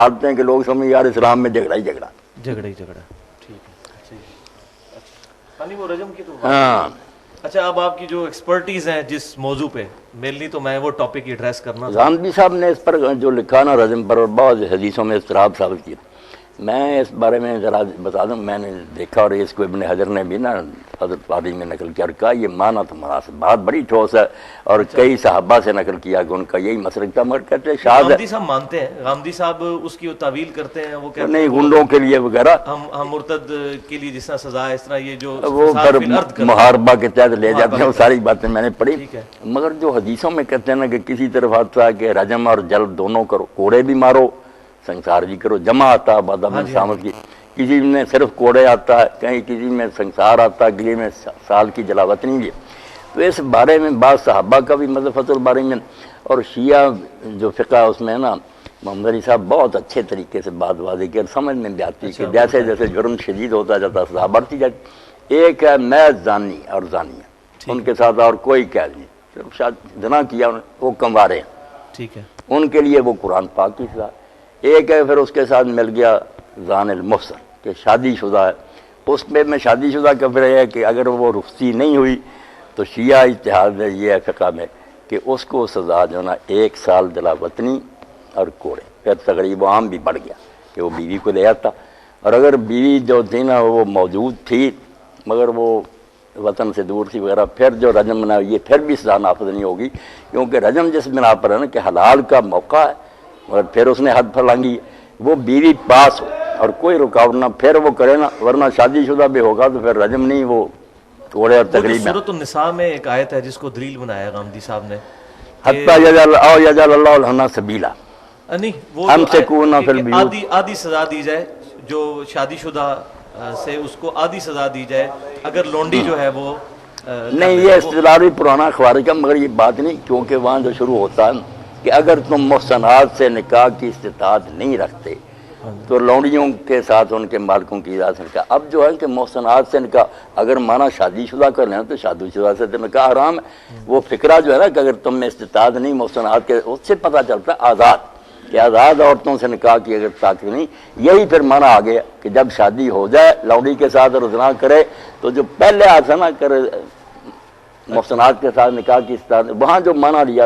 ڈالتے ہیں کہ لوگ سمجھیں یار اسلام میں جھگڑا ہی جھگڑا ٹھیک ہے صحیح. اچھا وہ رجم کی تو ہاں. اچھا اب آپ کی جو ایکسپرٹیز ہیں جس موضوع پہ مینلی تو میں وہ ٹاپک ایڈریس کرنا تھا. غامدی صاحب نے اس پر جو لکھا نا رجم پر بہت حدیثوں میں اضطراب ثابت کیا. میں اس بارے میں ذرا بتا دوں, میں نے دیکھا اور اس کو ابن حجر نے بھی نا حضرت فاضل میں نقل کیا اور کہا یہ معنی تو مناسب بات بڑی ٹھوس ہے, اور کئی صحابہ سے نقل کیا کہ ان کا یہی مسلک تھا, مگر کہتے ہیں شاذ ہے. غامدی صاحب مانتے ہیں, غامدی صاحب اس کی تعویل کرتے ہیں, وہ کہتے ہیں نہیں گنڈوں کے لیے وغیرہ ہم مرتد کے لیے جس طرح سزا ہے اس طرح یہ جو وہ فساد پھر فی الارض کرتے ہیں محاربہ کے تحت لے جاتے ہیں, وہ ساری باتیں میں نے پڑھی. ٹھیک ہے. مگر جو حدیثوں میں کہتے ہیں نا کہ کسی طرف آتا ہے کہ رجم اور جلد دونوں کرو, کوڑے بھی مارو سنسار بھی کرو, جمع آتا ہے بعد میں شامت کی, کسی میں صرف کوڑے آتا ہے, کہیں کسی میں سنسار آتا ہے, کسی میں سال کی جلاوطنی بھی. تو اس بارے میں بعض صحابہ کا بھی مذہب فتح الباری میں, اور شیعہ جو فقہ اس میں ہے نا محمد علی صاحب بہت اچھے طریقے سے بات واضح کی, اور سمجھ میں بھی آتی ہے کہ جیسے جیسے جرم شدید ہوتا جاتا سزا بڑھتی جاتی. ایک ہے محض زانی اور زانیہ, ان کے ساتھ اور کوئی قید نہیں, صرف شاید زنا کیا وہ کموارے ہیں, ٹھیک ہے, ان کے لیے وہ قرآن پاک کی سزا. ایک ہے پھر اس کے ساتھ مل گیا زان المحصن کہ شادی شدہ ہے, اس میں شادی شدہ کا پھر ہے کہ اگر وہ رخصتی نہیں ہوئی تو شیعہ اتحاد ہے یہ ہے فقہ میں کہ اس کو سزا جو نا 1 سال جلا وطنی اور کوڑے. پھر تقریب عام بھی بڑھ گیا کہ وہ بیوی کو لے آتا, اور اگر بیوی جو تھی نا وہ موجود تھی مگر وہ وطن سے دور تھی وغیرہ, پھر جو رجم نہ یہ پھر بھی سزا نافذ نہیں ہوگی, کیونکہ رجم جس بنا پر ہے نا کہ حلال کا موقع ہے, مگر پھر اس نے حد پھلانگی, وہ بیوی پاس ہو اور کوئی رکاوٹ نہ, پھر وہ کرے نا, ورنہ شادی شدہ بھی ہوگا تو پھر رجم نہیں, وہ کوڑے اور تقریب میں. سورۃ النساء میں ایک آیت ہے جس کو دلیل بنایا غامدی صاحب نے, حتیٰ یجعل اللہ لنا سبیلا, نہیں وہ ہم سے کونا فی البیوت, آدھی سزا دی جائے جو شادی شدہ سے اس کو آدھی سزا دی جائے اگر لونڈی جو ہے وہ نہیں یہ استدلال پرانا خوارج کا, مگر یہ بات نہیں, کیونکہ وہاں جو شروع ہوتا ہے کہ اگر تم محسنات سے نکاح کی استطاعت نہیں رکھتے تو لونڈیوں کے ساتھ ان کے مالکوں کی اجازت سے نکاح. اب جو ہے کہ محسنات سے نکاح اگر مانا شادی شدہ کر لینا تو شادی شدہ سے تو نکاح حرام ہے. وہ فکرہ جو ہے نا کہ اگر تم میں استطاعت نہیں محسنات کے, اس سے پتہ چلتا ہے آزاد کہ آزاد عورتوں سے نکاح کی اگر طاقت نہیں. یہی پھر مانا آ گیا کہ جب شادی ہو جائے لونڈی کے ساتھ اور زنا کرے تو جو پہلے آسنا کرے محسنات کے ساتھ نکاح کی استطاعت, وہاں جو مانا لیا